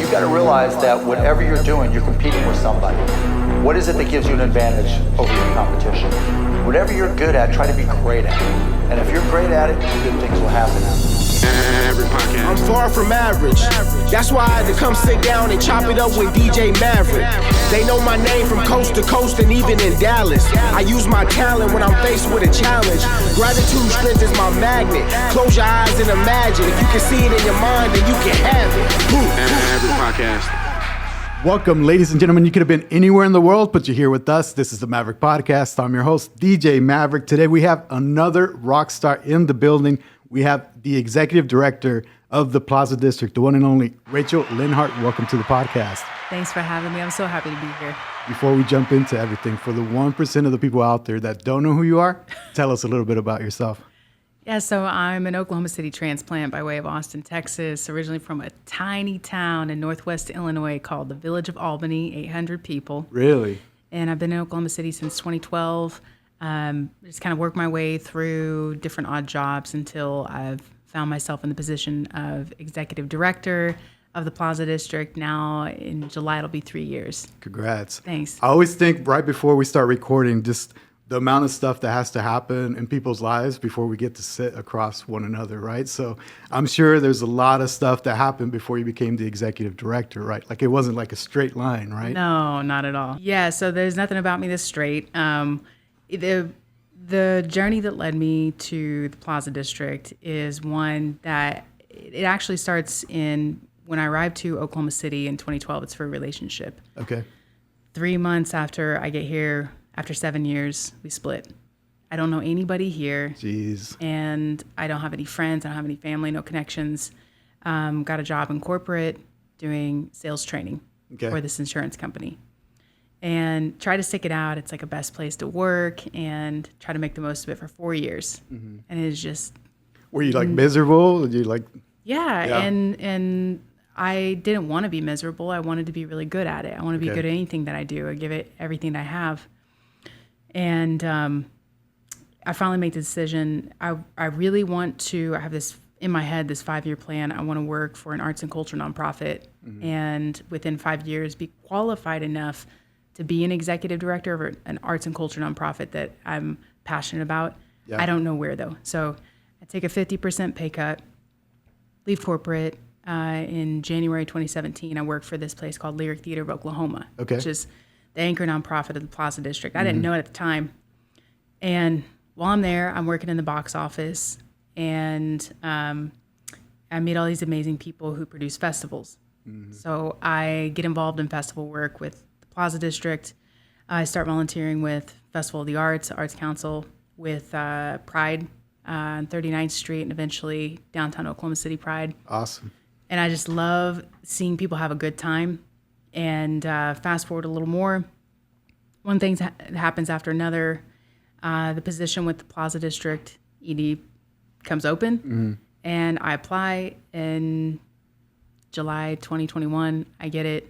you got to realize that whatever you're doing, you're competing with somebody. What is it that gives you an advantage over your competition? Whatever you're good at, try to be great at it. And if you're great at it, good things will happen. I'm far from average. That's why I had to come sit down and chop it up with DJ Maverick. They know my name from coast to coast and even in Dallas. I use my talent when I'm faced with a challenge. Gratitude strength is my magnet. Close your eyes and imagine. If you can see it in your mind, then you can have it. Maverick Podcast. Welcome, ladies and gentlemen. You could have been anywhere in the world, but you're here with us. This is the Maverick Podcast. I'm your host, DJ Maverick. Today we have another rock star in the building. We have the executive director of the Plaza District, the one and only Rachel Linhart. Welcome to the podcast. Thanks for having me. I'm so happy to be here. Before we jump into everything, for the 1% of the people out there that don't know who you are, tell us a little bit about yourself. Yeah, so I'm an Oklahoma City transplant by way of Austin, Texas, originally from a tiny town in northwest Illinois called the Village of Albany, 800 people. Really? And I've been in Oklahoma City since 2012. Just kind of worked my way through different odd jobs until I've found myself in the position of executive director of the Plaza District. Now in July, it'll be 3 years. Congrats. Thanks. I always think right before we start recording, just the amount of stuff that has to happen in people's lives before we get to sit across one another, right? So I'm sure there's a lot of stuff that happened before you became the executive director, right? Like it wasn't like a straight line, right? No, not at all. Yeah, so there's nothing about me that's straight. The journey that led me to the Plaza District is one that it actually starts in when I arrived to Oklahoma City in 2012. It's for a relationship. Okay. 3 months after I get here, after 7 years, we split. I don't know anybody here. Jeez. And I don't have any friends. I don't have any family, no connections. Got a job in corporate doing sales training for this insurance company. And try to stick it out. It's like a best place to work and try to make the most of it for 4 years. Mm-hmm. And it's just... Were you like miserable? Did you like... Yeah. And I didn't want to be miserable. I wanted to be really good at it. I want to be good at anything that I do. I give it everything that I have. And I finally made the decision. I really want to, I have this in my head, this 5-year plan. I want to work for an arts and culture nonprofit. Mm-hmm. And within 5 years, be qualified enough to be an executive director of an arts and culture nonprofit that I'm passionate about. Yeah. I don't know where though. So I take a 50% pay cut, leave corporate. In January 2017, I worked for this place called Lyric Theater of Oklahoma, which is the anchor nonprofit of the Plaza District. I didn't know it at the time. And while I'm there, I'm working in the box office, and I meet all these amazing people who produce festivals. Mm-hmm. So I get involved in festival work with the Plaza District. I start volunteering with Festival of the Arts, Arts Council, with Pride on 39th Street, and eventually downtown Oklahoma City Pride. Awesome. And I just love seeing people have a good time. And fast forward a little more, one thing happens after another. The position with the Plaza District ED comes open, and I apply in July 2021. I get it.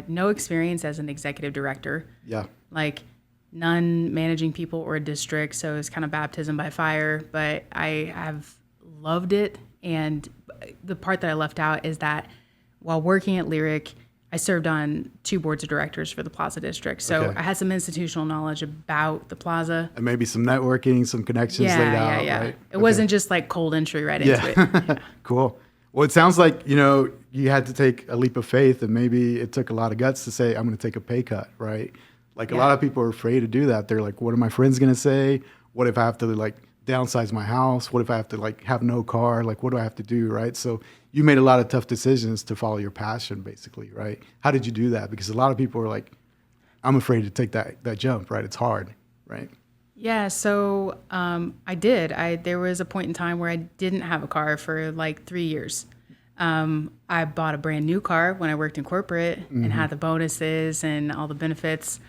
No experience as an executive director. Yeah. Like none managing people or a district, so it's kind of baptism by fire. But I have loved it, and the part that I left out is that while working at Lyric, I served on 2 boards of directors for the Plaza District. So I had some institutional knowledge about the Plaza. And maybe some networking, some connections laid out, right? It wasn't just like cold entry right into it. Yeah. Cool. Well, it sounds like, you had to take a leap of faith, and maybe it took a lot of guts to say, I'm going to take a pay cut, right? Like a lot of people are afraid to do that. They're like, what are my friends going to say? What if I have to downsize my house? What if I have to have no car? What do I have to do, right? So you made a lot of tough decisions to follow your passion, basically, right? How did you do that? Because a lot of people are like, I'm afraid to take that jump, right? It's hard, right? Yeah, so I did. There was a point in time where I didn't have a car for 3 years. I bought a brand new car when I worked in corporate and had the bonuses and all the benefits.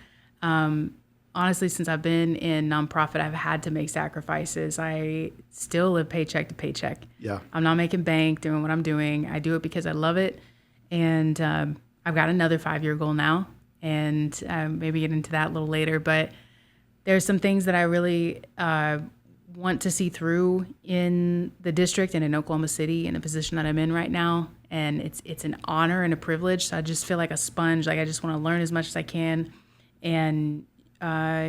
Honestly, since I've been in nonprofit, I've had to make sacrifices. I still live paycheck to paycheck. Yeah. I'm not making bank doing what I'm doing. I do it because I love it. And I've got another 5-year goal now, and maybe get into that a little later. But there's some things that I really want to see through in the district and in Oklahoma City in the position that I'm in right now. And it's an honor and a privilege. So I just feel like a sponge. Like I just want to learn as much as I can and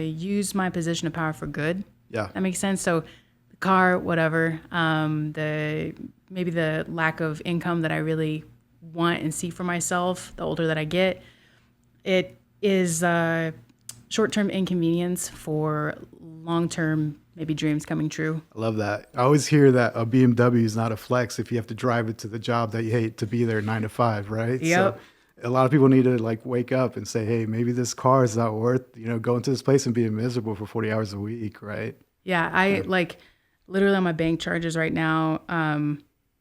use my position of power for good. Yeah. That makes sense. So the car, whatever, maybe the lack of income that I really want and see for myself, the older that I get, it is short-term inconvenience for long-term maybe dreams coming true. I love that. I always hear that a BMW is not a flex if you have to drive it to the job that you hate to be there 9 to 5, right? Yep. So a lot of people need to like wake up and say, hey, maybe this car is not worth, going to this place and being miserable for 40 hours a week, right? Yeah, I like literally on my bank charges right now,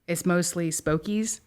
it's mostly Spokies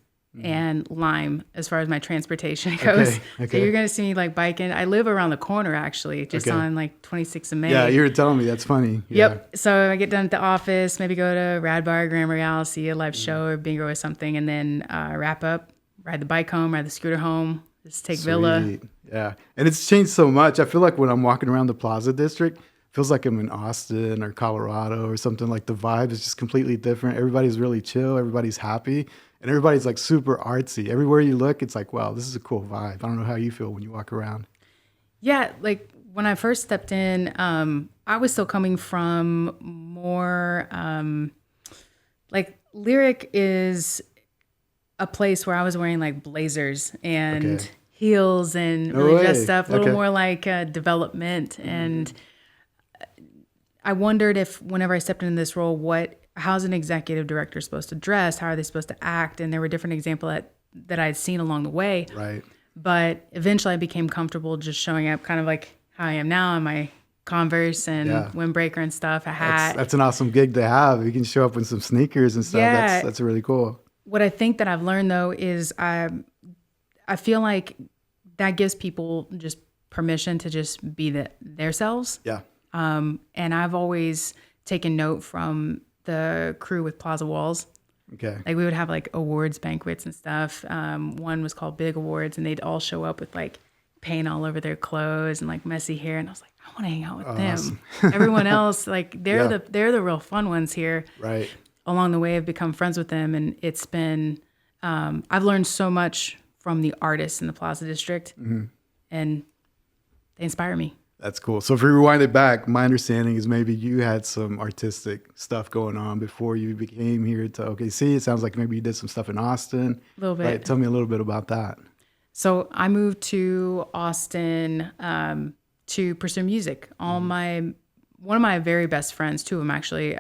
and Lime as far as my transportation goes. Okay. So you're going to see me like biking. I live around the corner actually, just Okay. on like 26th of May. Yeah, you were telling me. That's funny. Yeah. Yep. So I get done at the office, maybe go to Rad Bar, Grand Royale, see a live show or bingo or something, and then wrap up, ride the bike home, ride the scooter home, just take Villa. Sweet. Yeah. And it's changed so much. I feel like when I'm walking around the Plaza District, it feels like I'm in Austin or Colorado or something. Like the vibe is just completely different. Everybody's really chill. Everybody's happy. And everybody's like super artsy. Everywhere you look, it's like, wow, this is a cool vibe. I don't know how you feel when you walk around. Yeah, like when I first stepped in, I was still coming from more, like Lyric is a place where I was wearing like blazers and Okay. heels and No really way. dressed up, a little Okay. more like development. And I wondered if whenever I stepped into this role, how's an executive director supposed to dress? How are they supposed to act? And there were different examples that I'd seen along the way. Right. But eventually I became comfortable just showing up kind of like how I am now in my Converse and Yeah. windbreaker and stuff, a hat. That's an awesome gig to have. You can show up in some sneakers and stuff. Yeah. That's really cool. What I think that I've learned though is I feel like that gives people just permission to just be their selves. Yeah. And I've always taken note from the crew with Plaza Walls. Okay. Like we would have like awards banquets and stuff. One was called Big Awards, and they'd all show up with like paint all over their clothes and like messy hair. And I was like, I want to hang out with them. Everyone else, like they're Yeah. they're the real fun ones here. Right. Along the way, I've become friends with them, and it's been I've learned so much from the artists in the Plaza District, and they inspire me. That's cool. So if we rewind it back, my understanding is maybe you had some artistic stuff going on before you became here to OKC. It sounds like maybe you did some stuff in Austin. A little bit. Right? Tell me a little bit about that. So I moved to Austin to pursue music. One of my very best friends, two of them actually,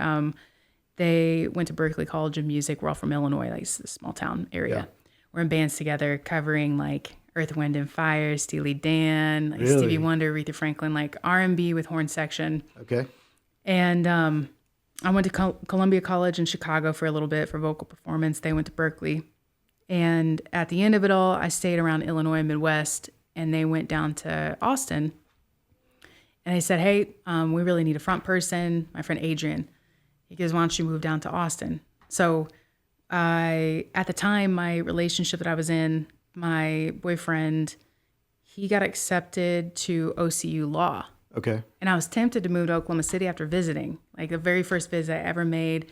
they went to Berklee College of Music. We're all from Illinois, like it's a small town area. Yeah. We're in bands together, covering like Earth, Wind and Fire, Steely Dan, like Really? Stevie Wonder, Aretha Franklin, like R&B with horn section. Okay. And I went to Columbia College in Chicago for a little bit for vocal performance. They went to Berklee. And at the end of it all, I stayed around Illinois Midwest, and they went down to Austin. And they said, hey, we really need a front person. My friend Adrian, he goes, why don't you move down to Austin? So at the time, my relationship that I was in, my boyfriend, he got accepted to OCU Law. Okay. And I was tempted to move to Oklahoma City after visiting. Like the very first visit I ever made,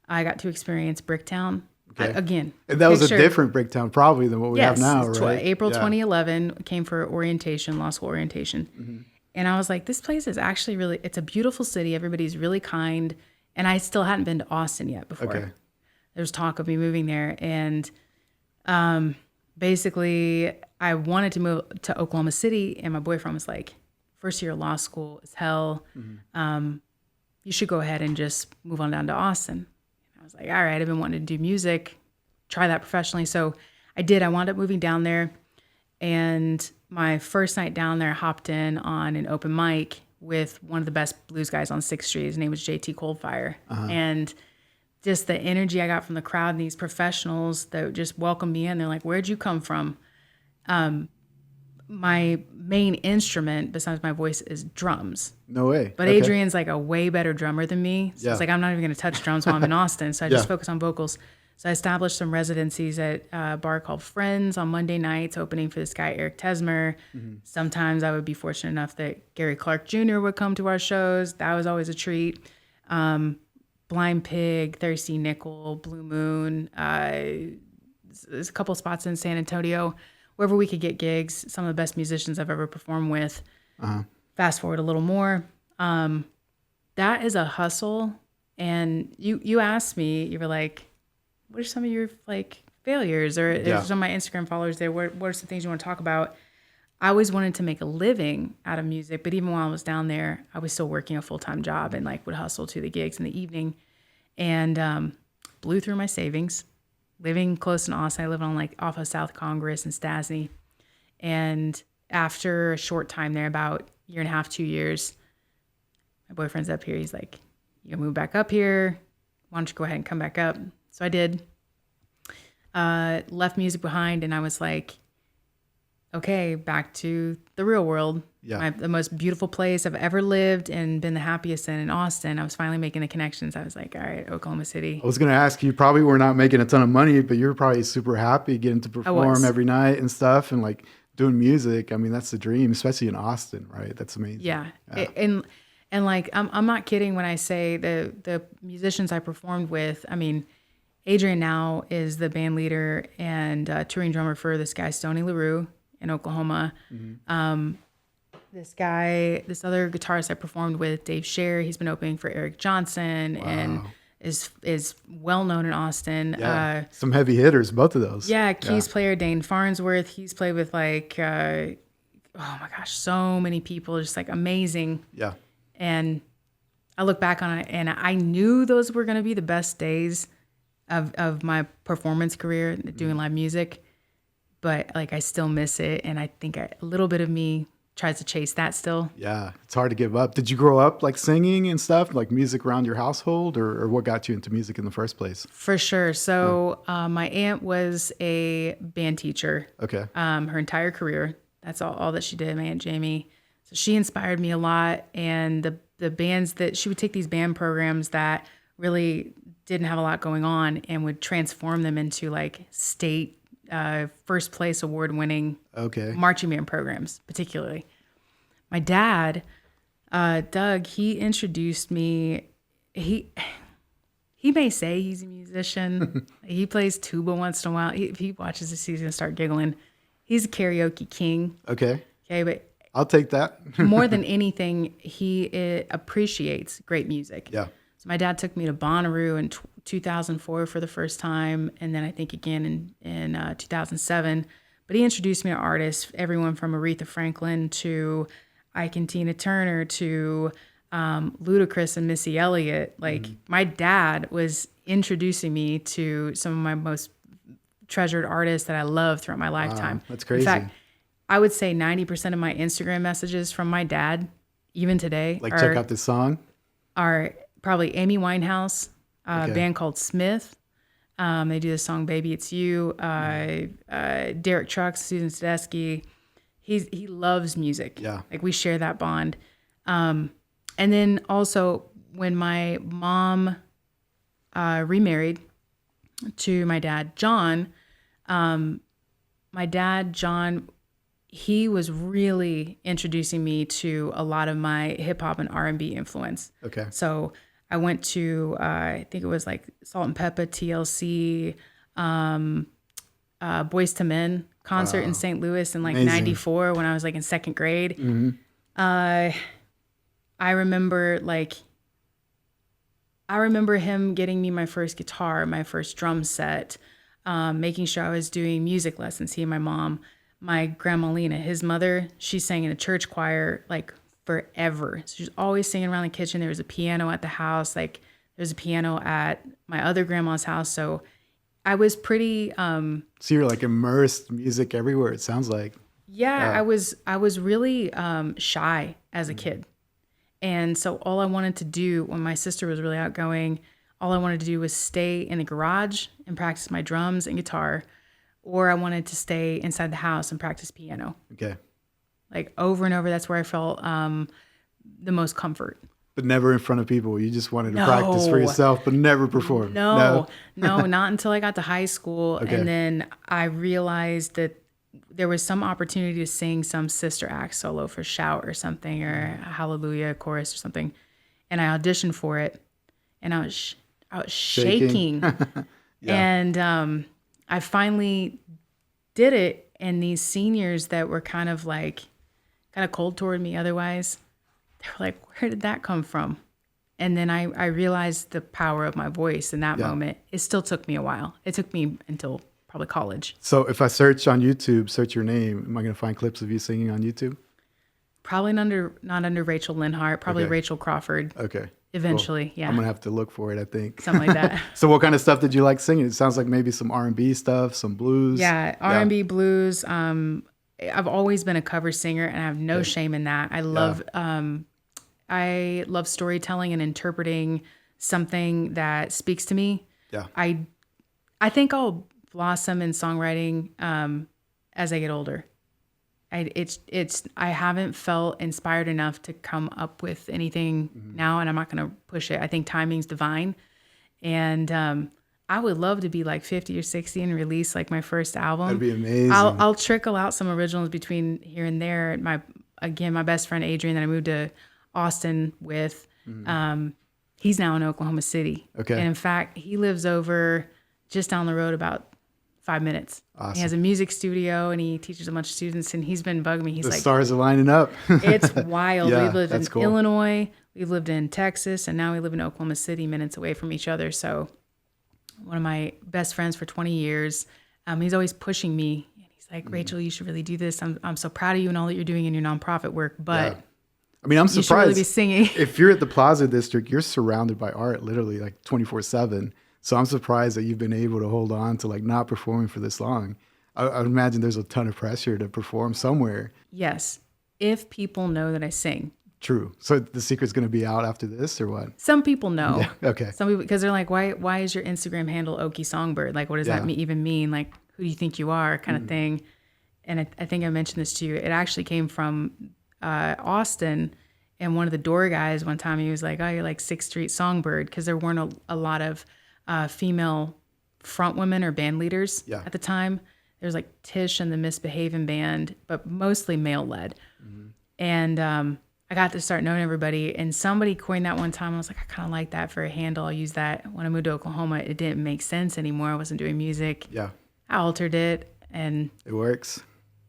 I got to experience Bricktown. Okay. Again. And that was a picture- different Bricktown probably than what we have now, it's right? April Yeah. 2011, came for orientation, law school orientation. And I was like, this place is actually really, it's a beautiful city. Everybody's really kind. And I still hadn't been to Austin yet before. Okay. There's talk of me moving there. And basically, I wanted to move to Oklahoma City. And my boyfriend was like, first year of law school is hell. You should go ahead and just move on down to Austin. I was like, all right, I've been wanting to do music, try that professionally. So I did. I wound up moving down there. And my first night down there, I hopped in on an open mic with one of the best blues guys on 6th Street. His name was JT Coldfire. And just the energy I got from the crowd and these professionals that just welcomed me in. They're like, where'd you come from? My main instrument, besides my voice, is drums. No way. But Okay. Adrian's like a way better drummer than me. So Yeah. it's like, I'm not even going to touch drums while I'm in Austin. So I just Yeah. focus on vocals. So I established some residencies at a bar called Friends on Monday nights, opening for this guy, Eric Tesmer. Sometimes I would be fortunate enough that Gary Clark Jr. would come to our shows. That was always a treat. Blind Pig, Thirsty Nickel, Blue Moon. There's a couple spots in San Antonio, wherever we could get gigs. Some of the best musicians I've ever performed with. Fast forward a little more. That is a hustle. And you asked me, you were like, what are some of your like failures? Or some of my Instagram followers there, what are some things you want to talk about? I always wanted to make a living out of music, but even while I was down there, I was still working a full-time job and like would hustle to the gigs in the evening, and blew through my savings. Living close in Austin, I live on like off of South Congress and Stasny, and after a short time there, about a year and a half, 2 years, my boyfriend's up here. He's like, "You gonna move back up here? Why don't you go ahead and come back up?" So I did. Left music behind, and I was like, okay, back to the real world. Yeah. The most beautiful place I've ever lived and been the happiest in Austin. I was finally making the connections. I was like, all right, Oklahoma City. I was going to ask you, probably were not making a ton of money, but you're probably super happy getting to perform every night and stuff and like doing music. I mean, that's the dream, especially in Austin, right? That's amazing. Yeah. And like, I'm not kidding when I say the musicians I performed with. I mean, Adrian now is the band leader and touring drummer for this guy, Stoney LaRue, in Oklahoma. This other guitarist I performed with, Dave Scher, he's been opening for Eric Johnson and is well known in Austin. Yeah. Some heavy hitters, both of those. Yeah, keys player Dane Farnsworth. He's played with like, oh my gosh, so many people, just like amazing. Yeah. And I look back on it and I knew those were going to be the best days of my performance career doing live music. But like I still miss it, and I think a little bit of me tries to chase that still. Yeah, it's hard to give up. Did you grow up like singing and stuff, like music around your household, or what got you into music in the first place? For sure. So my aunt was a band teacher. Okay. Her entire career. That's all that she did, my Aunt Jamie. So she inspired me a lot, and the bands that she would take these band programs that really didn't have a lot going on and would transform them into like state first place award-winning marching band programs, particularly. My dad, Doug, he introduced me. He may say he's a musician. He plays tuba once in a while. If he watches this, he's gonna start giggling. He's a karaoke king. Okay, but I'll take that. more than anything, he appreciates great music. Yeah. So my dad took me to Bonnaroo in 2004 for the first time, and then I think again in 2007. But he introduced me to artists, everyone from Aretha Franklin to Ike and Tina Turner to Ludacris and Missy Elliott. Like my dad was introducing me to some of my most treasured artists that I love throughout my lifetime. That's crazy. In fact, I would say 90% of my Instagram messages from my dad, even today, like check out this song, are probably Amy Winehouse, a band called Smith. They do the song "Baby It's You." Derek Trucks, Susan Tedeschi. He loves music. Yeah, like we share that bond. And then also when my mom remarried to my dad John, he was really introducing me to a lot of my hip hop and R&B influence. Okay. So I went to, I think it was like Salt and Peppa, TLC, Boyz II Men concert in St. Louis in like '94 when I was like in second grade. I remember him getting me my first guitar, my first drum set, making sure I was doing music lessons. He and my mom. My grandma Lena, his mother, she sang in a church choir like forever. So she was always singing around the kitchen. There was a piano at the house. Like there's a piano at my other grandma's house. So I was pretty. So you're like immersed music everywhere. It sounds like. Yeah, I was really shy as a kid, and so all I wanted to do when my sister was really outgoing, all I wanted to do was stay in the garage and practice my drums and guitar. Or I wanted to stay inside the house and practice piano. Okay. Like over and over, that's where I felt the most comfort. But never in front of people. You just wanted to practice for yourself, but never perform. No, not until I got to high school. Okay. And then I realized that there was some opportunity to sing some Sister Act solo for Shout or something, or a Hallelujah chorus or something. And I auditioned for it. and I was shaking. And I finally did it, and these seniors that were kind of cold toward me otherwise, they were like, where did that come from? And then I realized the power of my voice in that moment. It still took me a while. It took me until probably college. So if I search on YouTube, search your name, am I going to find clips of you singing on YouTube? Probably not under Rachel Linhart, probably Okay. Rachel Crawford. Okay. Eventually, yeah. I'm going to have to look for it, I think. Something like that. So what kind of stuff did you like singing? It sounds like maybe some R&B stuff, some blues. Yeah, R&B, blues. I've always been a cover singer, and I have no shame in that. I love storytelling and interpreting something that speaks to me. Yeah. I think I'll blossom in songwriting as I get older. I haven't felt inspired enough to come up with anything now, and I'm not going to push it. I think timing's divine, and I would love to be like 50 or 60 and release like my first album. That'd be amazing. I'll trickle out some originals between here and there. My best friend Adrian that I moved to Austin with, he's now in Oklahoma City. Okay. And in fact, he lives over just down the road about 5 minutes. Awesome. He has a music studio and he teaches a bunch of students, and he's been bugging me. He's The like, stars are lining up. it's wild. Yeah, We've lived in that's cool. Illinois, we've lived in Texas, and now we live in Oklahoma City, minutes away from each other. So one of my best friends for 20 years, he's always pushing me. And he's like, Rachel, you should really do this. I'm so proud of you and all that you're doing in your nonprofit work, but Yeah. I mean, I'm you should really surprised. be singing. If you're at the Plaza District, you're surrounded by art literally like 24/7. So I'm surprised that you've been able to hold on to like not performing for this long. I would imagine there's a ton of pressure to perform somewhere. Yes, if people know that I sing. True. So the secret's going to be out after this or what? Some people know. Yeah, okay. Some people, because they're like, why is your Instagram handle Okie Songbird? Like, what does that even mean? Like, who do you think you are, kind of thing. And I think I mentioned this to you. It actually came from Austin, and one of the door guys one time, he was like, oh, you're like 6th Street Songbird, because there weren't a lot of female front women or band leaders at the time. There was like Tish and the Misbehaving Band, but mostly male led. And I got to start knowing everybody, and somebody coined that one time. I was like, I kind of like that for a handle. I'll use that. When I moved to Oklahoma, it didn't make sense anymore. I wasn't doing music. Yeah. I altered it, and It works.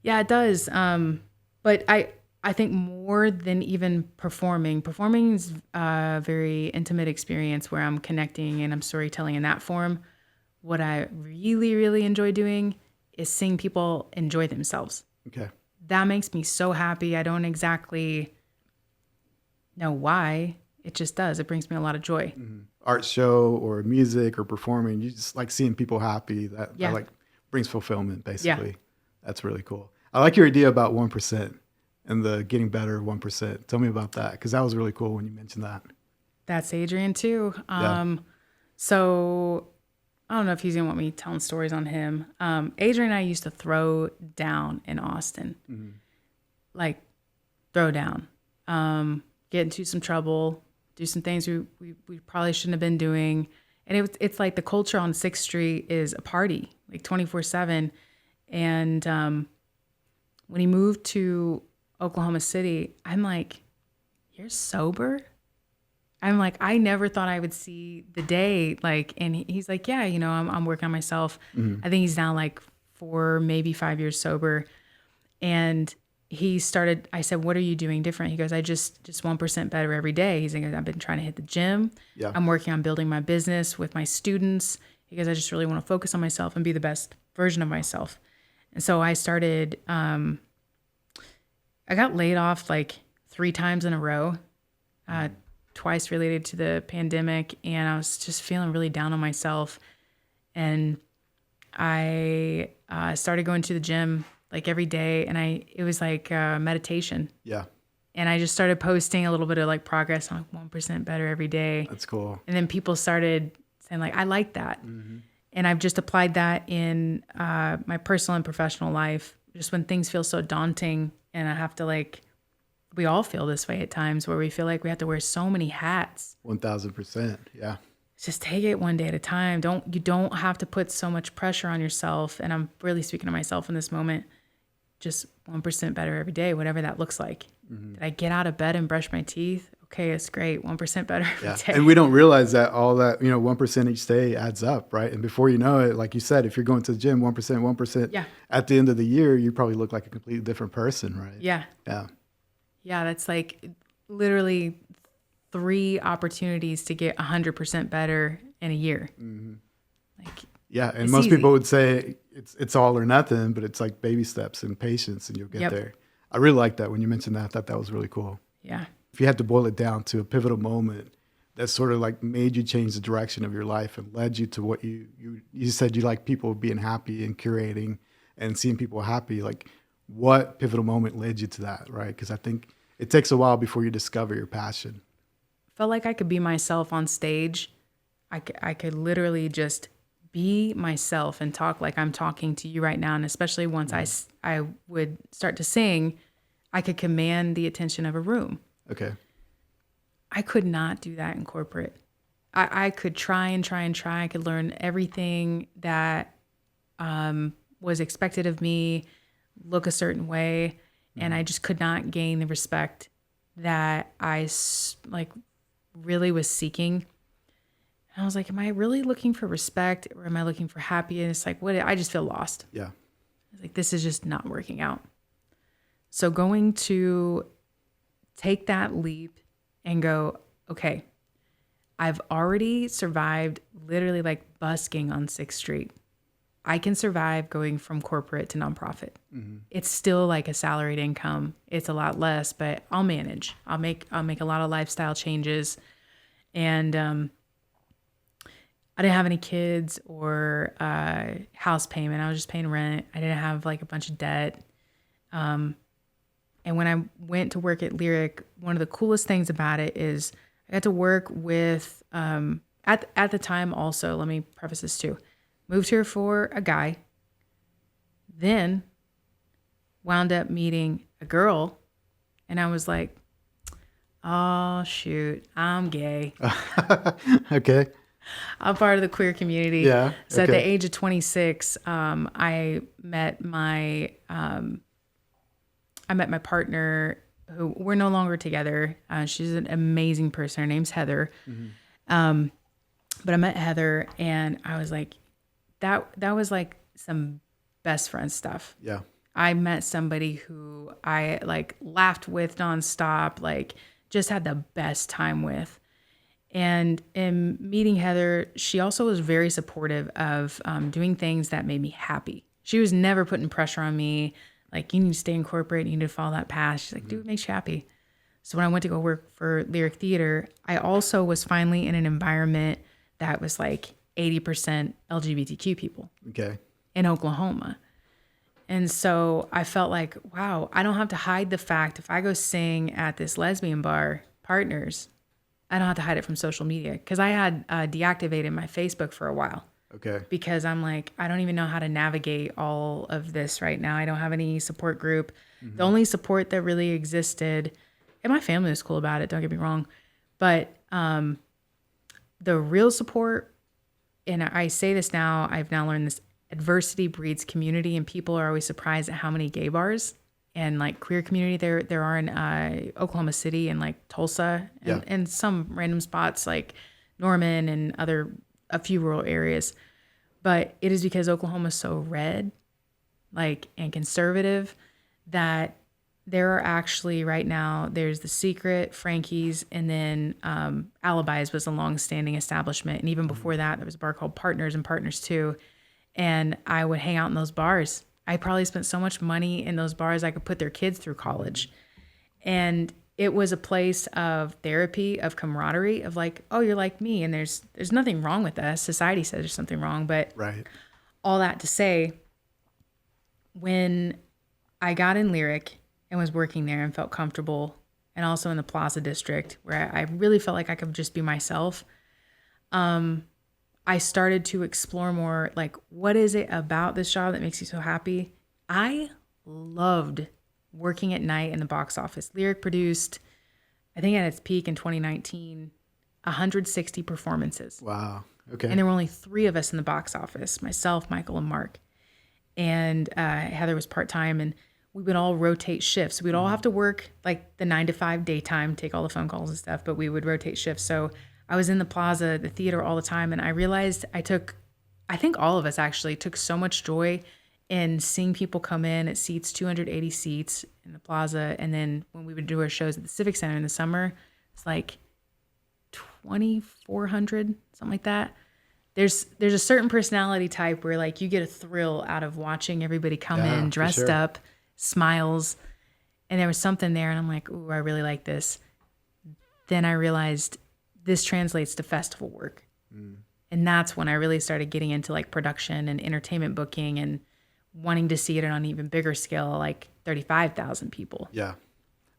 yeah, it does. But I think more than even performing is a very intimate experience where I'm connecting and I'm storytelling in that form. What I really, really enjoy doing is seeing people enjoy themselves. Okay. That makes me so happy. I don't exactly know why. It just does. It brings me a lot of joy. Art show or music or performing, you just like seeing people happy. That like brings fulfillment, basically. That's really cool. I like your idea about 1% and the getting better 1%. Tell me about that, because that was really cool when you mentioned that. That's Adrian too. So I don't know if he's gonna want me telling stories on him. Adrian and I used to throw down in Austin, like throw down, get into some trouble, do some things we probably shouldn't have been doing. And it's like the culture on 6th Street is a party, like 24/7. And when he moved to Oklahoma City, I'm like, you're sober? I'm like, I never thought I would see the day. Like, and he's like, yeah, I'm working on myself. I think he's now like 4, maybe 5 years sober. And he started, I said, what are you doing different? He goes, I just 1% better every day. He's like, I've been trying to hit the gym. Yeah. I'm working on building my business with my students. He goes, I just really want to focus on myself and be the best version of myself. And so I started, I got laid off like 3 times in a row, twice related to the pandemic. And I was just feeling really down on myself. And I started going to the gym like every day, and it was like meditation. Yeah. And I just started posting a little bit of like progress on 1% better every day. That's cool. And then people started saying like, I like that. And I've just applied that in my personal and professional life. Just when things feel so daunting, and I have to we all feel this way at times, where we feel like we have to wear so many hats. 1000%. Yeah. Just take it one day at a time. You don't have to put so much pressure on yourself. And I'm really speaking to myself in this moment. Just 1% better every day, whatever that looks like. Did I get out of bed and brush my teeth? okay, it's great. 1% better every Yeah. day. And we don't realize that all that, 1% each day adds up, right? And before you know it, like you said, if you're going to the gym, 1%, Yeah. at the end of the year, you probably look like a completely different person, right? Yeah. Yeah. Yeah. That's like literally 3 opportunities to get 100% better in a year. Like, Yeah. And It's most easy. people would say it's all or nothing, but it's like baby steps and patience and you'll get Yep. there. I really like that when you mentioned that. I thought that was really cool. yeah. If you had to boil it down to a pivotal moment that sort of like made you change the direction of your life and led you to what you said you like people being happy and curating and seeing people happy, like what pivotal moment led you to that, right? Because I think it takes a while before you discover your passion. Felt like I could be myself on stage. I could literally just be myself and talk like I'm talking to you right now. And especially once I would start to sing, I could command the attention of a room. Okay. I could not do that in corporate. I could try and try and try. I could learn everything that was expected of me, look a certain way, and I just could not gain the respect that I really was seeking. And I was like, am I really looking for respect or am I looking for happiness? Like, what? I just feel lost. Yeah. I was like, this is just not working out. So going to take that leap and go, okay, I've already survived literally like busking on 6th Street. I can survive going from corporate to nonprofit. It's still like a salaried income. It's a lot less, but I'll manage. I'll make a lot of lifestyle changes. And I didn't have any kids or house payment. I was just paying rent. I didn't have like a bunch of debt. And when I went to work at Lyric, one of the coolest things about it is I got to work with, at the time also, let me preface this too, moved here for a guy, then wound up meeting a girl, and I was like, oh shoot, I'm gay. Okay. I'm part of the queer community. Yeah, So at the okay. age of 26, I met my partner, who we're no longer together. She's an amazing person. Her name's Heather. But I met Heather, and I was like, that was like some best friend stuff. Yeah. I met somebody who I like laughed with nonstop, like just had the best time with. And in meeting Heather, she also was very supportive of doing things that made me happy. She was never putting pressure on me. Like, you need to stay in corporate, you need to follow that path. She's like, do what makes you happy. So when I went to go work for Lyric Theater, I also was finally in an environment that was like 80% LGBTQ people Okay. in Oklahoma. And so I felt like, wow, I don't have to hide the fact if I go sing at this lesbian bar, Partners, I don't have to hide it from social media. Because I had deactivated my Facebook for a while. Okay. Because I'm like, I don't even know how to navigate all of this right now. I don't have any support group. The only support that really existed, and my family was cool about it, don't get me wrong, but the real support, and I say this now, I've now learned this, adversity breeds community, and people are always surprised at how many gay bars and like queer community there are in Oklahoma City and like Tulsa and some random spots like Norman and a few rural areas. But it is because Oklahoma's so red, like, and conservative that there are actually right now, there's The Secret, Frankie's, and then Alibis was a long-standing establishment. And even before that, there was a bar called Partners and Partners 2. And I would hang out in those bars. I probably spent so much money in those bars, I could put their kids through college. And it was a place of therapy, of camaraderie, of like, oh, you're like me. And there's nothing wrong with us. Society says there's something wrong. But Right. all that to say, when I got in Lyric and was working there and felt comfortable, and also in the Plaza District where I really felt like I could just be myself, I started to explore more, like, what is it about this job that makes you so happy? I loved working at night in the box office. Lyric produced, I think at its peak in 2019, 160 performances. Wow. Okay. And there were only 3 of us in the box office, myself, Michael, and Mark. And Heather was part-time. And we would all rotate shifts. We'd all have to work like the 9 to 5 daytime, take all the phone calls and stuff, but we would rotate shifts. So I was in the plaza, the theater all the time. And I realized I think all of us actually took so much joy in seeing people come in at seats, 280 seats in the plaza. And then when we would do our shows at the Civic Center in the summer, it's like 2,400, something like that. There's a certain personality type where like you get a thrill out of watching everybody come in dressed up, smiles. And there was something there and I'm like, ooh, I really like this. Then I realized this translates to festival work. And that's when I really started getting into like production and entertainment booking and wanting to see it on an even bigger scale, like 35,000 people. Yeah.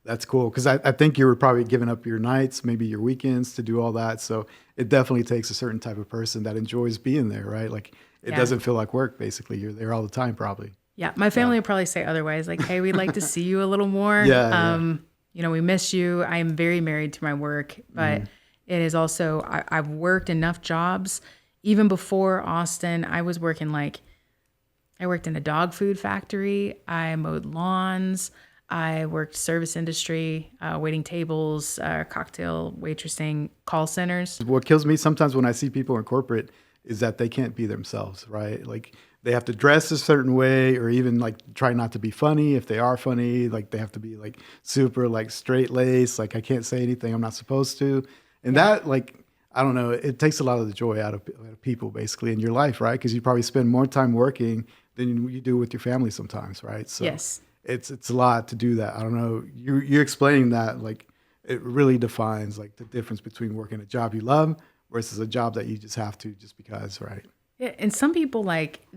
That's cool. Because I think you were probably giving up your nights, maybe your weekends to do all that. So it definitely takes a certain type of person that enjoys being there, right? Like it doesn't feel like work, basically. You're there all the time, probably. Yeah. My family would probably say otherwise, like, hey, we'd like to see you a little more. You know, we miss you. I am very married to my work, but it is also, I've worked enough jobs. Even before Austin, I was working I worked in a dog food factory. I mowed lawns. I worked service industry, waiting tables, cocktail waitressing, call centers. What kills me sometimes when I see people in corporate is that they can't be themselves, right? Like they have to dress a certain way or even like try not to be funny. If they are funny, like they have to be like super like straight laced. Like I can't say anything I'm not supposed to. And that like, I don't know, it takes a lot of the joy out of people basically in your life, right? Because you probably spend more time working than you do with your family sometimes, right? So Yes. It's a lot to do that. I don't know. You're explaining that like it really defines like the difference between working a job you love versus a job that you just have to just because, right? Yeah, and some people like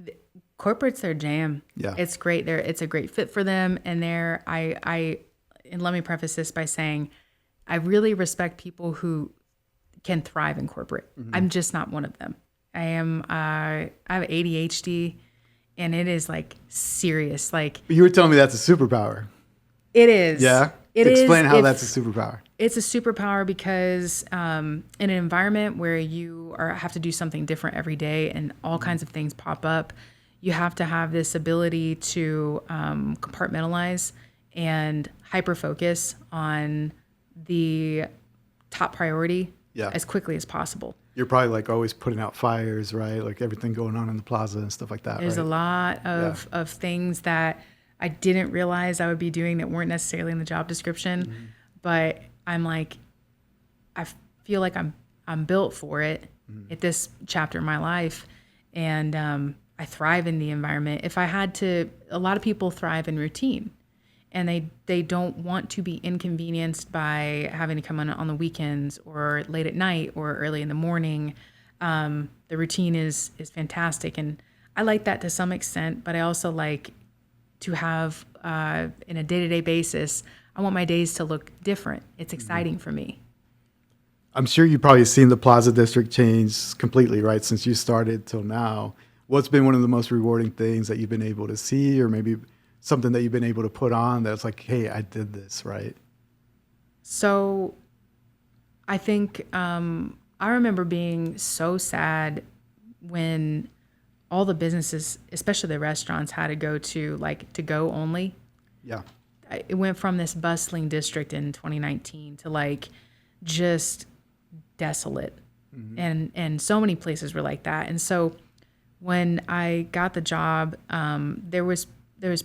corporate's their jam. Yeah. It's great. It's a great fit for them. And and let me preface this by saying, I really respect people who can thrive in corporate. I'm just not one of them. I have ADHD. And it is like serious. Like You were telling me that's a superpower. it is. Yeah. It Explain is how if- that's a superpower. It's a superpower because in an environment where you have to do something different every day and all kinds of things pop up, you have to have this ability to compartmentalize and hyper focus on the top priority as quickly as possible. You're probably like always putting out fires, right? Like everything going on in the plaza and stuff like that. There's right? a lot of things that I didn't realize I would be doing that weren't necessarily in the job description, but I'm like, I feel like I'm built for it at this chapter in my life, and I thrive in the environment. If I had to, a lot of people thrive in routine, and they don't want to be inconvenienced by having to come on the weekends or late at night or early in the morning. The routine is fantastic, and I like that to some extent, but I also like to have, in a day-to-day basis, I want my days to look different. It's exciting for me. I'm sure you've probably seen the Plaza District change completely, right? Since you started till now. What's been one of the most rewarding things that you've been able to see, or maybe something that you've been able to put on that's like, hey, I did this, right? So I think I remember being so sad when all the businesses, especially the restaurants, had to go to like to go only. Yeah. It went from this bustling district in 2019 to like just desolate. And so many places were like that. And so when I got the job, there was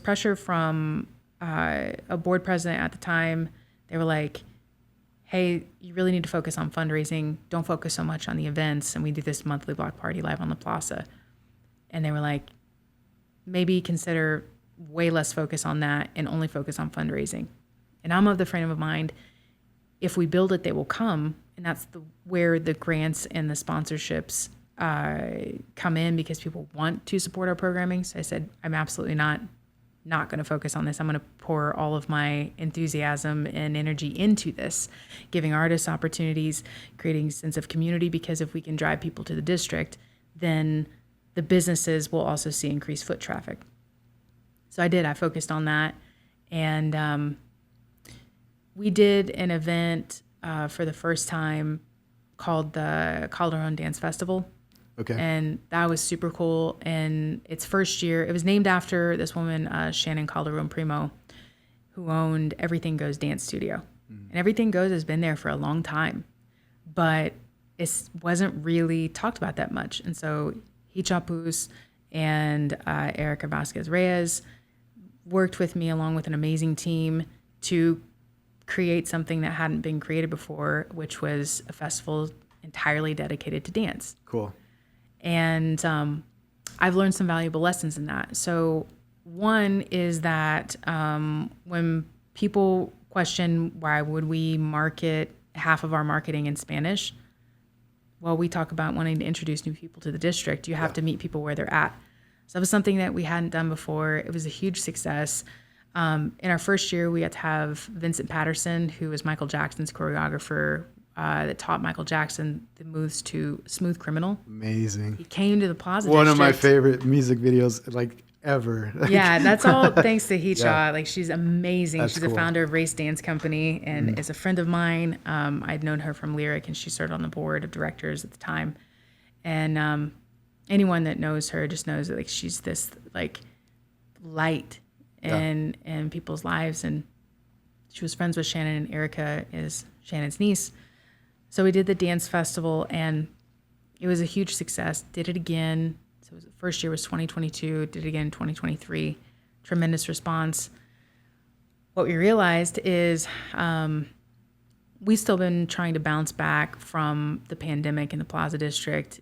pressure from a board president at the time. They were like, hey, you really need to focus on fundraising. Don't focus so much on the events. And we do this monthly block party live on the plaza. And they were like, maybe consider way less focus on that and only focus on fundraising. And I'm of the frame of mind, if we build it, they will come. And that's where the grants and the sponsorships come in, because people want to support our programming. So I said, I'm absolutely not going to focus on this. I'm going to pour all of my enthusiasm and energy into this, giving artists opportunities, creating a sense of community, because if we can drive people to the district, then the businesses will also see increased foot traffic. So I did. I focused on that. And we did an event for the first time called the Calderon Dance Festival. Okay. And that was super cool. And its first year, it was named after this woman, Shannon Calderon Primo, who owned Everything Goes Dance Studio. And Everything Goes has been there for a long time, but it wasn't really talked about that much. And so Hichapus and Erica Vasquez Reyes worked with me along with an amazing team to create something that hadn't been created before, which was a festival entirely dedicated to dance. Cool. And I've learned some valuable lessons in that. So one is that when people question why would we market half of our marketing in Spanish, well, we talk about wanting to introduce new people to the district. You have to meet people where they're at. So that was something that we hadn't done before. It was a huge success. In our first year, we had to have Vincent Patterson, who was Michael Jackson's choreographer, that taught Michael Jackson the moves to Smooth Criminal. Amazing. He came to the Plaza One of my District. favorite music videos, like, ever. Yeah, that's all thanks to Hicha. Yeah. Like, she's amazing. That's She's cool. the founder of Race Dance Company and is a friend of mine. I'd known her from Lyric, and she served on the board of directors at the time. And anyone that knows her just knows that, like, she's this, like, light in people's lives. And she was friends with Shannon, and Erica is Shannon's niece. So we did the dance festival, and it was a huge success. Did it again. So the first year was 2022. Did it again in 2023. Tremendous response. What we realized is we've still been trying to bounce back from the pandemic in the Plaza District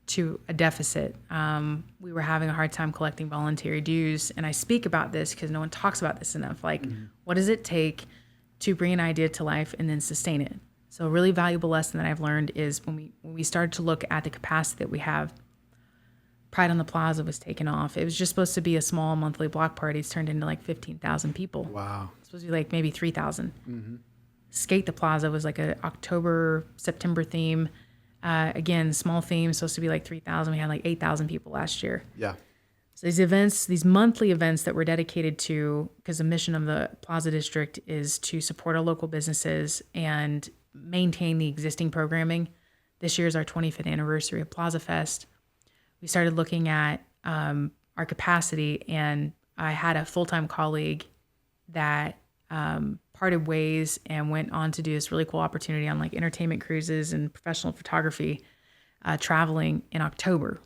to a deficit. We were having a hard time collecting voluntary dues. And I speak about this because no one talks about this enough. Like, what does it take to bring an idea to life and then sustain it? So a really valuable lesson that I've learned is when we started to look at the capacity that we have, Pride on the Plaza was taken off. It was just supposed to be a small monthly block party. It's turned into like 15,000 people. Wow. It's supposed to be like maybe 3,000. Skate the Plaza was like a October, September theme. Again, small theme, supposed to be like 3,000. We had like 8,000 people last year. Yeah. So these events, these monthly events that we're dedicated to, because the mission of the Plaza District is to support our local businesses and maintain the existing programming. This year is our 25th anniversary of Plaza Fest. We started looking at our capacity, and I had a full-time colleague that parted ways and went on to do this really cool opportunity on like entertainment cruises and professional photography, traveling in October.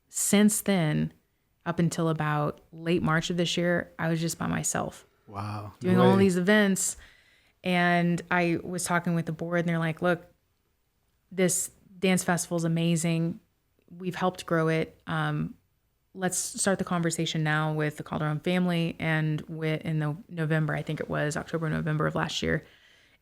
Since then, up until about late March of this year, I was just by myself Wow. doing No all way. these events. And I was talking with the board, and they're like, look, this dance festival is amazing. We've helped grow it. Let's start the conversation now with the Calderon family and in November, I think it was October, November of last year,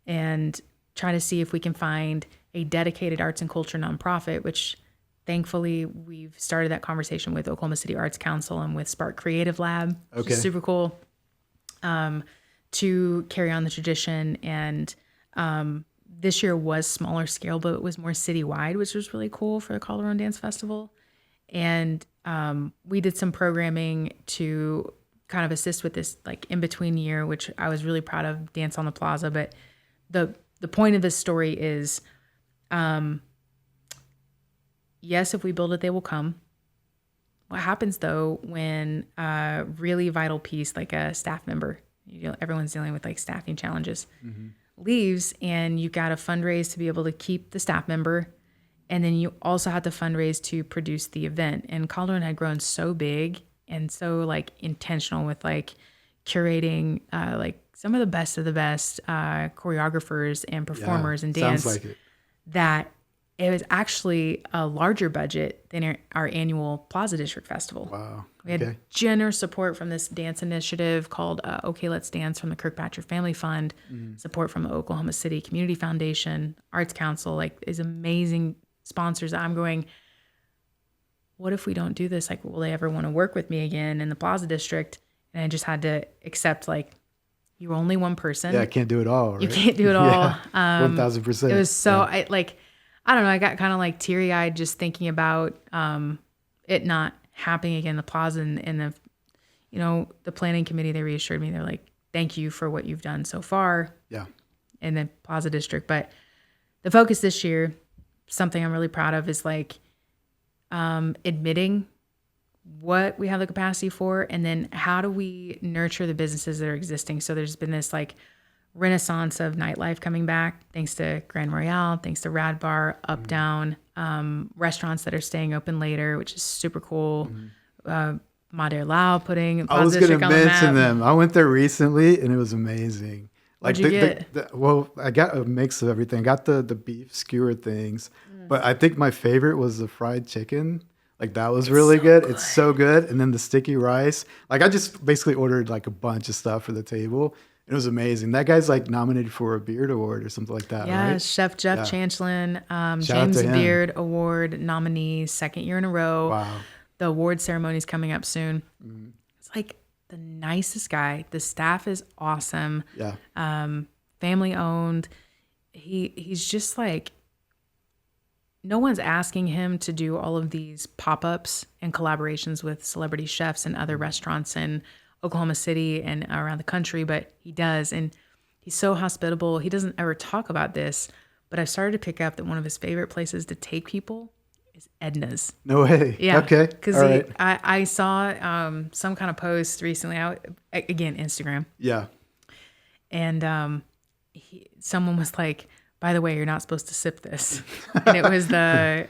and try to see if we can find a dedicated arts and culture nonprofit, which thankfully we've started that conversation with Oklahoma City Arts Council and with Spark Creative Lab, which is super cool, to carry on the tradition. And this year was smaller scale, but it was more citywide, which was really cool for the Calderon Dance Festival. And we did some programming to kind of assist with this like in between year, which I was really proud of, Dance on the Plaza. But the point of this story is, yes, if we build it, they will come. What happens though when a really vital piece, like a staff member, everyone's dealing with like staffing challenges, leaves, and you got to fundraise to be able to keep the staff member. And then you also have to fundraise to produce the event. And Calderon had grown so big and so like intentional with like curating like some of the best choreographers and performers and dance, Sounds like it. that it was actually a larger budget than our annual Plaza District Festival. Wow. We had generous support from this dance initiative called OK Let's Dance from the Kirkpatrick Family Fund, support from the Oklahoma City Community Foundation, Arts Council, like these amazing sponsors. I'm going, what if we don't do this? Like, will they ever want to work with me again in the Plaza District? And I just had to accept, like, you're only one person. Yeah, I can't do it all. Right? You can't do it all. 1,000%. It was so, I don't know, I got kind of like teary-eyed just thinking about it not happening again in the Plaza, and the planning committee, they reassured me. They're like, thank you for what you've done so far Yeah. in the Plaza District. But the focus this year something I'm really proud of is like admitting what we have the capacity for, and then how do we nurture the businesses that are existing. So there's been this like renaissance of nightlife coming back, thanks to Grand Royale, thanks to Rad Bar, Up Down, restaurants that are staying open later, which is super cool. Madère Lao putting I was Plaza going District to on the mention map. them. I went there recently and it was amazing. What'd you get? Well, I got a mix of everything. I got the beef skewer things, but I think my favorite was the fried chicken. Like that was really good. It's so good. And then the sticky rice. Like I just basically ordered like a bunch of stuff for the table. It was amazing. That guy's like nominated for a Beard Award or something like that, Yeah, right? Chef Jeff Chancellin, Shout out James to him. Beard Award nominee, second year in a row. Wow. The award ceremony is coming up soon. It's like the nicest guy. The staff is awesome. Yeah. Family owned. He's just like, no one's asking him to do all of these pop-ups and collaborations with celebrity chefs and other restaurants in Oklahoma City and around the country, but he does. And he's so hospitable. He doesn't ever talk about this, but I've started to pick up that one of his favorite places to take people is Edna's. No way. Yeah. Okay. Because All right. I saw some kind of post recently, again, Instagram, Yeah. and someone was like, by the way, you're not supposed to sip this. And it was the,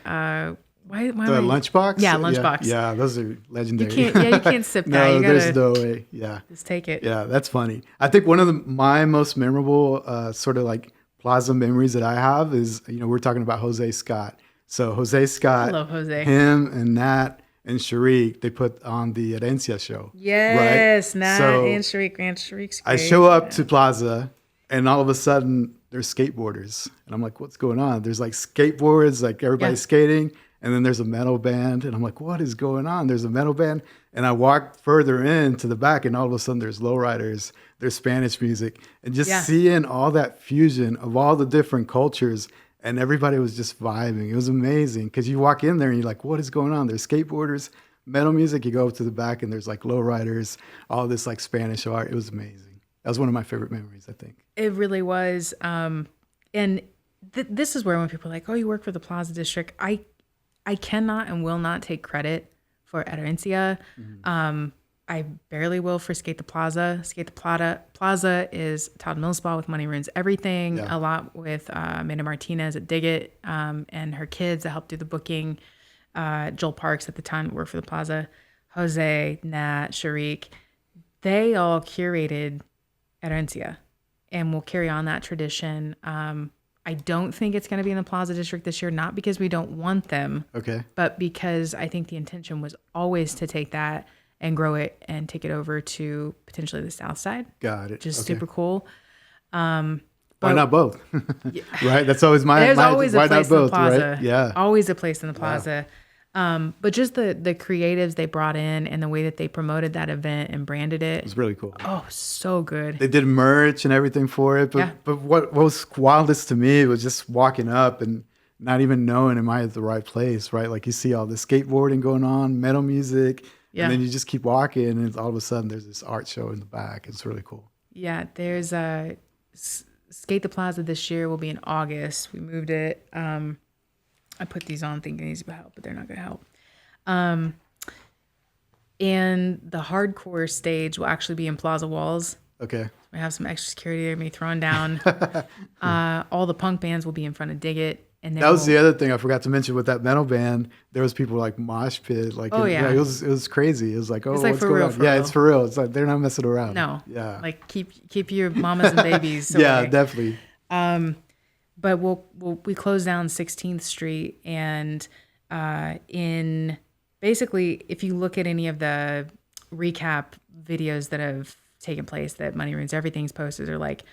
why The am I- lunchbox? Yeah, lunchbox. Yeah, those are legendary. You can't sip that. No, You gotta there's no way. Yeah. just take it. Yeah, that's funny. I think one of my most memorable sort of like plaza memories that I have is, we're talking about Jose Scott. So Jose Scott, I love Jose. him and Nat and Sharik, they put on the Herencia show. Yes, right? Nat So and Sharik. And Sharik's I great. show up to Plaza and all of a sudden there's skateboarders. And I'm like, what's going on? There's like skateboards, like everybody's skating. And then there's a metal band. And I'm like, what is going on? There's a metal band. And I walk further in to the back and all of a sudden there's lowriders, there's Spanish music. And just seeing all that fusion of all the different cultures, and everybody was just vibing. It was amazing because you walk in there and you're like, what is going on? There's skateboarders, metal music. You go up to the back and there's like lowriders, all this like Spanish art. It was amazing. That was one of my favorite memories, I think. It really was. And this is where when people are like, oh, you work for the Plaza District, I cannot and will not take credit for Herencia. I barely will for Skate the Plaza. Skate the Plaza is Todd Millspaw with Money Ruins Everything, a lot with Amanda Martinez at Dig It, and her kids that helped do the booking. Joel Parks at the time worked for the Plaza. Jose, Nat, Sharik, they all curated Herencia and will carry on that tradition. I don't think it's going to be in the Plaza District this year, not because we don't want them, Okay. but because I think the intention was always to take that and grow it and take it over to potentially the South Side. Got it. Which is Okay. super cool. Why not both? Right? That's always There's always a why place not in the both, plaza. right? Yeah. Always a place in the plaza. But just the creatives they brought in and the way that they promoted that event and branded it. It was really cool. Oh, so good. They did merch and everything for it. But Yeah. but what was wildest to me was just walking up and not even knowing am I at the right place, right? Like you see all the skateboarding going on, metal music, Yeah. and then you just keep walking and all of a sudden there's this art show in the back. It's really cool. Yeah, there's a Skate the Plaza this year will be in August. We moved it. I put these on thinking these would help, but they're not going to help. And the hardcore stage will actually be in Plaza Walls. Okay. We have some extra security there, me thrown down. All the punk bands will be in front of Dig It. And then That was the other thing I forgot to mention with that metal band. There was people like mosh pit, like Oh, yeah. it was crazy. It was like, oh, It's like what's for going real, on? for Yeah, real. it's for real. It's like they're not messing around. No. Yeah. Like keep your mamas and babies away. Yeah, definitely. But we close down 16th Street, and in basically, if you look at any of the recap videos that have taken place that Money Ruins Everything's posted, are like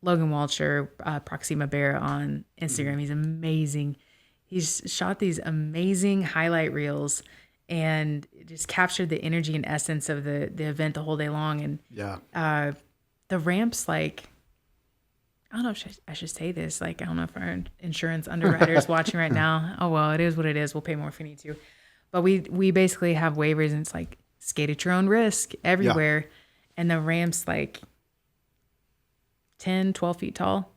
Logan Walcher, Proxima Bear on Instagram. He's amazing. He's shot these amazing highlight reels and just captured the energy and essence of the event the whole day long. And Yeah. the ramps, like, I don't know if I should say this. Like, I don't know if our insurance underwriter's watching right now. Oh, well, it is what it is. We'll pay more if we need to. But we basically have waivers, and it's like skate at your own risk everywhere. And the ramp's like 10, 12 feet tall.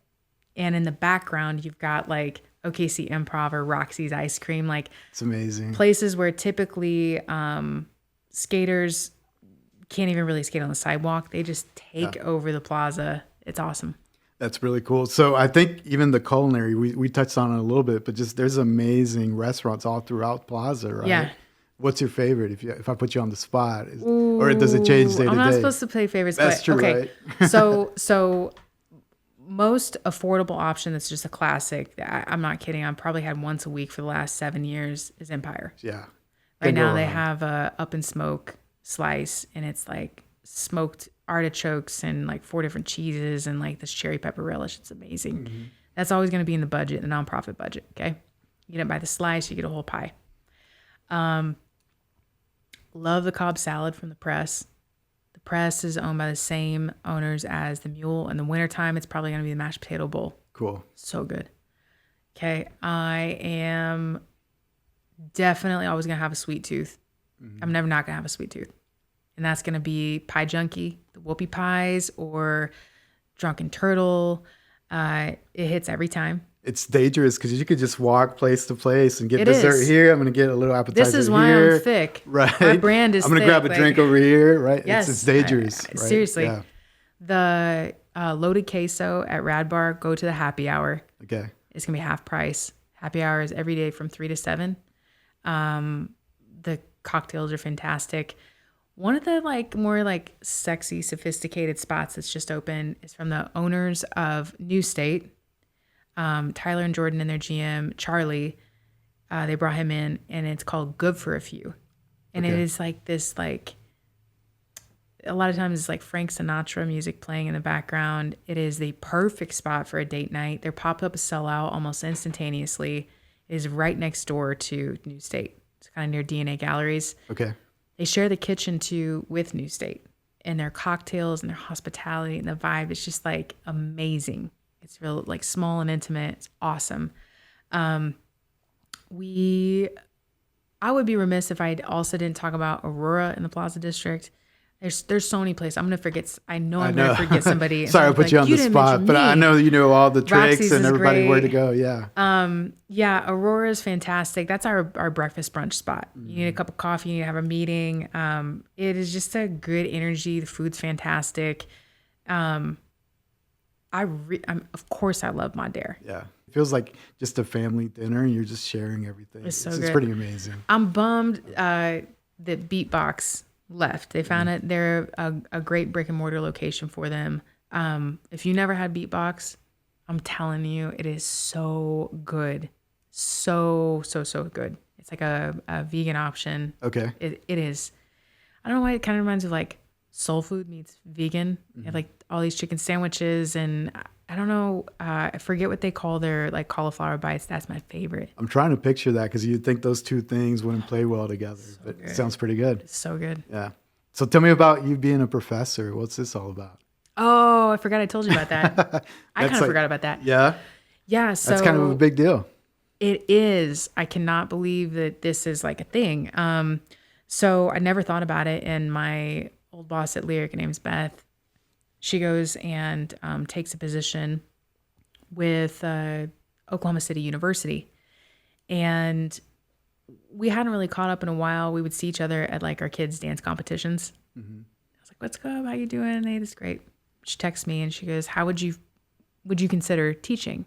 And in the background, you've got like OKC Improv or Roxy's Ice Cream, like It's amazing. places where typically skaters can't even really skate on the sidewalk. They just take over the plaza. It's awesome. That's really cool. So I think even the culinary, we touched on it a little bit, but just there's amazing restaurants all throughout Plaza, right? Yeah. What's your favorite if I put you on the spot? Or does it change day to day? I'm not supposed to play favorites, That's but true, okay. right? So most affordable option that's just a classic. I'm not kidding. I've probably had once a week for the last 7 years is Empire. Yeah. Right Can't go now they wrong. have a up and smoke slice, and it's like smoked artichokes and like 4 different cheeses and like this cherry pepper relish. It's amazing. Mm-hmm. That's always going to be in the budget, the nonprofit budget. Okay, you get it by the slice, you get a whole pie. Love the Cobb salad from the Press. The Press is owned by the same owners as the Mule. In the wintertime, it's probably going to be the mashed potato bowl. Cool. So good. Okay, I am definitely always going to have a sweet tooth. I'm never not going to have a sweet tooth. And that's going to be Pie Junkie, the Whoopie Pies, or Drunken Turtle. It hits every time. It's dangerous because you could just walk place to place and get It dessert is. here. I'm going to get a little appetizer This is why here. I'm thick. Right. My brand is I'm going to thick, grab a like- drink over here. Right. Yes. It's dangerous. right? Seriously. Yeah. The loaded queso at Rad Bar, go to the happy hour. Okay. It's going to be half price. Happy hour is every day from 3 to 7. The cocktails are fantastic. One of the like more like sexy, sophisticated spots that's just open is from the owners of New State. Tyler and Jordan and their GM, Charlie, they brought him in, and it's called Good for a Few. And it Okay. is like this, like, a lot of times it's like Frank Sinatra music playing in the background. It is the perfect spot for a date night. Their pop-up sell out almost instantaneously. It is right next door to New State. It's kind of near DNA Galleries. Okay. They share the kitchen too with New State, and their cocktails and their hospitality and the vibe is just like amazing. It's real like small and intimate. It's awesome. I would be remiss if I also didn't talk about Aurora in the Plaza District. There's so many places. I'm gonna forget. I know I'm gonna forget somebody. and Sorry, I I'm put like, you on the didn't spot, mention but I me." know you know all the tricks Roxy's and is everybody where to great. go. Yeah. Yeah, Aurora is fantastic. That's our breakfast brunch spot. You need a cup of coffee, you need to have a meeting. It is just a good energy. The food's fantastic. Of course I love Madère. Yeah. It feels like just a family dinner and you're just sharing everything. It's so It's good. pretty amazing. I'm bummed that Beatbox left. They found it. They're a great brick and mortar location for them. If you never had Beatbox, I'm telling you, it is so good. So good. It's like a vegan option. Okay. It is. I don't know why it kind of reminds me of like soul food meets vegan. You have like all these chicken sandwiches, and I don't know. I forget what they call their like cauliflower bites. That's my favorite. I'm trying to picture that because you'd think those two things wouldn't play well together, but it sounds pretty good. It's so good. Yeah. So tell me about you being a professor. What's this all about? Oh, I forgot I told you about that. I kind of like- forgot about that. Yeah. Yeah. So That's kind of a big deal. It is. I cannot believe that this is like a thing. So I never thought about it. And my old boss at Lyric, her name is Beth, she goes and takes a position with Oklahoma City University. And we hadn't really caught up in a while. We would see each other at like our kids' dance competitions. I was like, "What's up? How you doing?" Hey, this is great. She texts me and she goes, "How would you consider teaching?"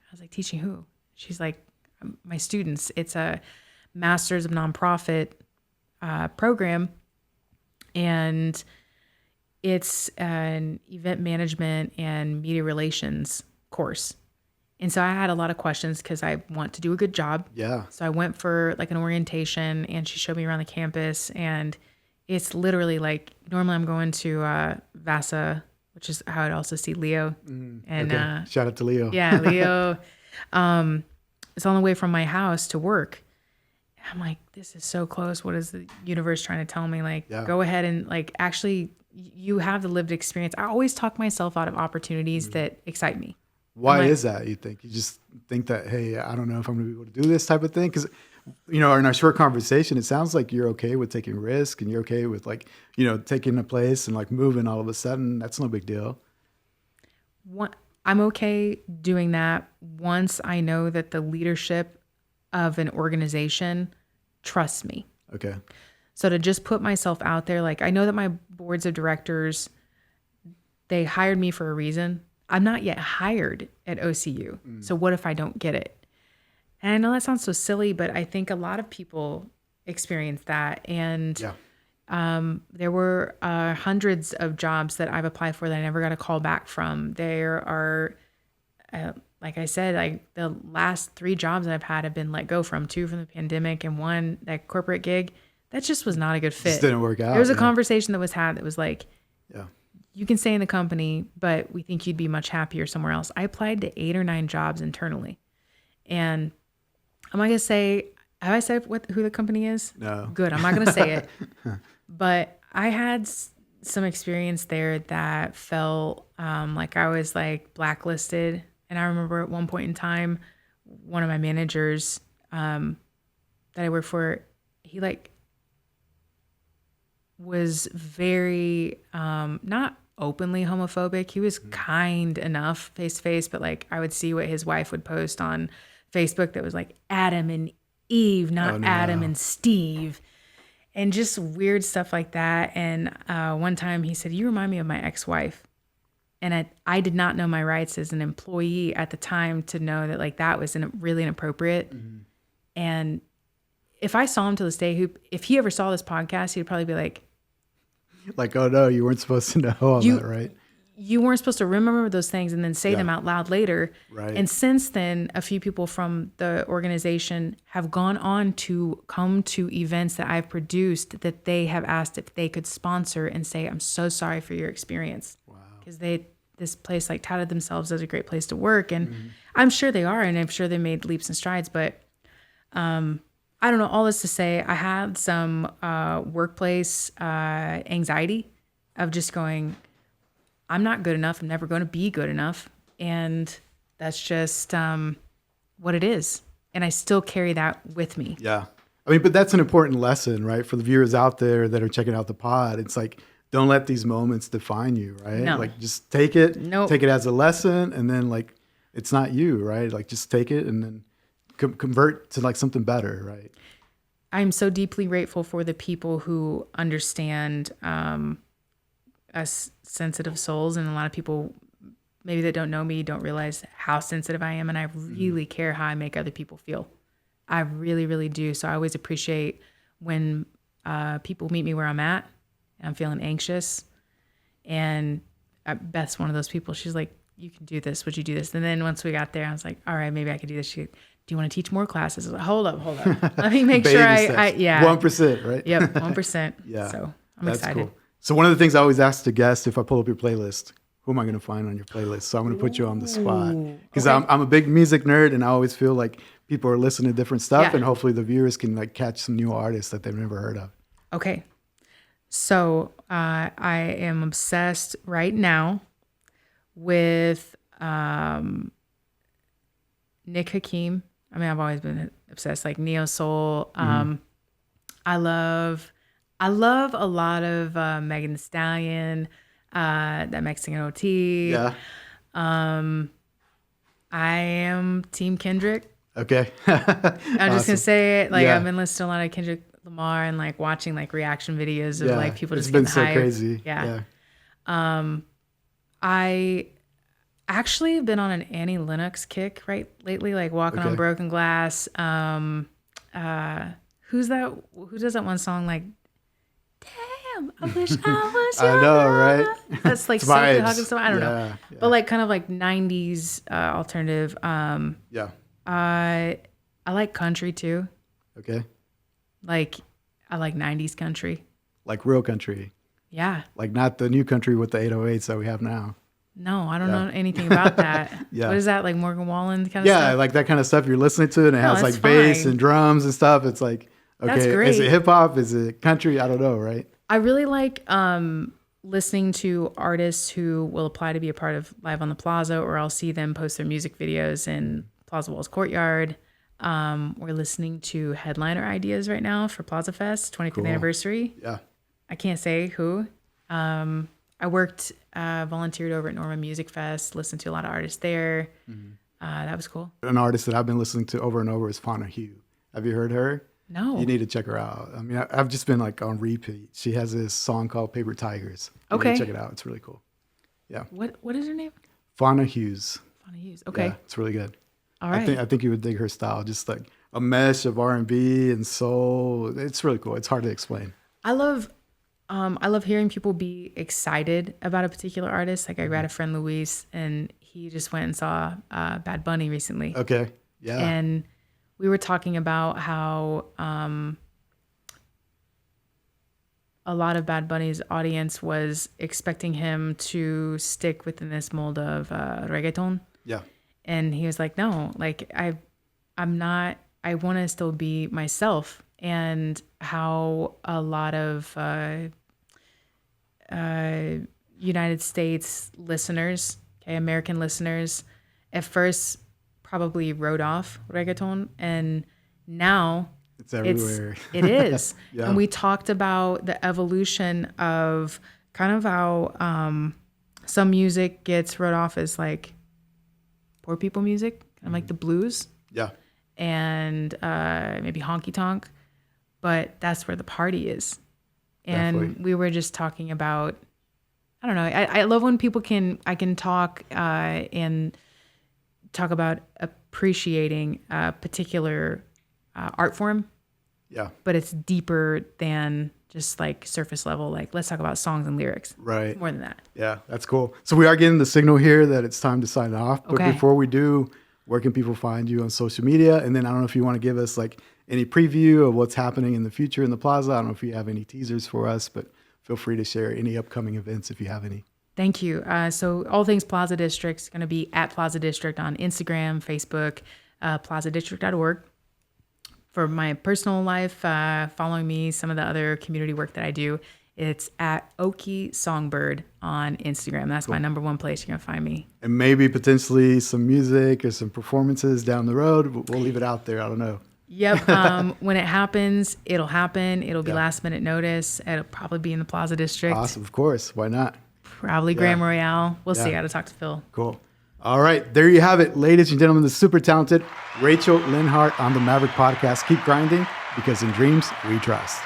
I was like, "Teaching who?" She's like, "My students. It's a Masters of Nonprofit program, and it's an event management and media relations course." And so I had a lot of questions because I want to do a good job. Yeah. So I went for like an orientation, and she showed me around the campus, and it's literally like normally I'm going to Vasa, which is how I'd also see Leo. And Okay. Shout out to Leo. yeah, Leo. It's on the way from my house to work. I'm like, this is so close. What is the universe trying to tell me? Like, Yeah. go ahead and like, actually, you have the lived experience. I always talk myself out of opportunities that excite me. Why like- is that, you think? You just think that, hey, I don't know if I'm going to be able to do this type of thing? Because, you know, in our short conversation, it sounds like you're okay with taking risk and you're okay with like, you know, taking a place and like moving all of a sudden. That's no big deal. I'm okay doing that once I know that the leadership of an organization trusts me. Okay. So to just put myself out there, like I know that my boards of directors, they hired me for a reason. I'm not yet hired at OCU. So what if I don't get it? And I know that sounds so silly, but I think a lot of people experience that. And there were hundreds of jobs that I've applied for that I never got a call back from. There are, like I said, like the last 3 jobs that I've had have been let go from, 2 from the pandemic and 1, that corporate gig. That just was not a good fit. Just didn't work out. There was a conversation that was had that was like, Yeah. you can stay in the company, but we think you'd be much happier somewhere else. I applied to 8 or 9 jobs internally. And I'm not going to say, have I said who the company is? No. Good. I'm not going to say it. But I had some experience there that felt like I was like blacklisted. And I remember at one point in time, one of my managers that I worked for, he like was very not openly homophobic. He was kind enough face to face, but like I would see what his wife would post on Facebook that was like Adam and Eve, not Adam and Steve, and just weird stuff like that. And one time he said, "You remind me of my ex-wife." And I did not know my rights as an employee at the time to know that like that was really inappropriate. And if I saw him to this day, if he ever saw this podcast, he'd probably be like, oh no, you weren't supposed to know all that, right? You weren't supposed to remember those things and then say them out loud later. Right. And since then, a few people from the organization have gone on to come to events that I've produced that they have asked if they could sponsor and say, "I'm so sorry for your experience." Wow. Because this place like touted themselves as a great place to work. And I'm sure they are, and I'm sure they made leaps and strides, but I don't know, all this to say, I had some workplace anxiety of just going, I'm not good enough. I'm never going to be good enough. And that's just what it is. And I still carry that with me. Yeah. I mean, but that's an important lesson, right? For the viewers out there that are checking out the pod. It's like, don't let these moments define you, right? No. Like just take it, Nope. take it as a lesson. And then like, it's not you, right? Like just take it and then convert to like something better, right? I'm so deeply grateful for the people who understand us sensitive souls. And a lot of people maybe that don't know me don't realize how sensitive I am. And I really care how I make other people feel. I really, really do. So I always appreciate when people meet me where I'm at and I'm feeling anxious. And Beth's one of those people. She's like, "You can do this. Would you do this?" And then once we got there, I was like, "All right, maybe I could do this." "Do you want to teach more classes?" I was like, hold up. Let me make sure yeah. 1%, right? Yep, 1%. Yeah. So I'm That's excited. cool. So one of the things I always ask the guests, if I pull up your playlist, who am I going to find on your playlist? So I'm going to put you on the spot because okay. I'm a big music nerd, and I always feel like people are listening to different stuff, Yeah. and hopefully the viewers can like catch some new artists that they've never heard of. Okay. So I am obsessed right now with Nick Hakim. I mean, I've always been obsessed, like neo soul. I love a lot of Megan Thee Stallion, that Mexican OT. Yeah. I am Team Kendrick. Okay. I'm just gonna say it. Like Yeah. I've been listening to a lot of Kendrick Lamar and like watching like reaction videos of like people it's just been getting so hyped. crazy. Yeah. I actually have been on an Annie Lennox kick lately, like Walking on Okay. Broken Glass. Who's that? Who does that one song like, "Damn, I wish I was I know, right? That's like It's Sophie vibes. Huggins. I don't know. Yeah. But like kind of like 90s alternative. Yeah. I like country too. Okay. Like I like 90s country. Like real country, Yeah. like not the new country with the 808s that we have now. No, I don't know anything about that. Yeah. What is that? Like Morgan Wallen kind of Yeah, stuff? like that kind of stuff you're listening to, and it has that's like bass fine. and drums and stuff. It's like, okay, That's great. is it hip hop? Is it country? I don't know, right? I really like listening to artists who will apply to be a part of Live on the Plaza, or I'll see them post their music videos in Plaza Walls Courtyard. We're listening to headliner ideas right now for Plaza Fest 25th anniversary. Yeah. I can't say who. I worked, volunteered over at Norma Music Fest, listened to a lot of artists there. That was cool. An artist that I've been listening to over and over is Fauna Hugh. Have you heard her? No. You need to check her out. I mean, I've just been like on repeat. She has this song called Paper Tigers. You need to Okay. check it out. It's really cool. Yeah. What is her name? Fauna Hughes. Fauna Hughes. Okay. Yeah, it's really good. All right. I think you would dig her style. Just like a mesh of R&B and soul. It's really cool. It's hard to explain. I love hearing people be excited about a particular artist. Like I got a friend Luis, and he just went and saw Bad Bunny recently. Okay. Yeah. And we were talking about how a lot of Bad Bunny's audience was expecting him to stick within this mold of reggaeton. Yeah. And he was like, no, like I'm not, I want to still be myself. And how a lot of United States listeners, okay, American listeners, at first probably wrote off reggaeton, and now It's everywhere. it is. Yeah. And we talked about the evolution of kind of how some music gets wrote off as like poor people music, kind of like the blues Yeah. and maybe honky tonk, but that's where the party is. And Definitely. we were just talking about, I don't know. I love when people I can talk and talk about appreciating a particular art form, Yeah. but it's deeper than just like surface level. Like, let's talk about songs and lyrics. Right. It's more than that. Yeah, that's cool. So we are getting the signal here that it's time to sign off. But Okay. before we do, where can people find you on social media? And then I don't know if you want to give us like any preview of what's happening in the future in the plaza. I don't know if you have any teasers for us, but feel free to share any upcoming events if you have any. Thank you. So all things Plaza District is going to be at Plaza District on Instagram, Facebook, plazadistrict.org. For my personal life, following me, some of the other community work that I do, it's at Oki Songbird on Instagram. That's my number one place you're going to find me. And maybe potentially some music or some performances down the road. We'll leave it out there. I don't know. Yep. When it happens, it'll happen. It'll be Yeah. last minute notice. It'll probably be in the Plaza District. Awesome. Of course. Why not? Probably Grand Royale. We'll see. I got to talk to Phil. Cool. All right. There you have it, ladies and gentlemen, the super talented Rachel Linhart on the Maverick Podcast. Keep grinding because in dreams we trust.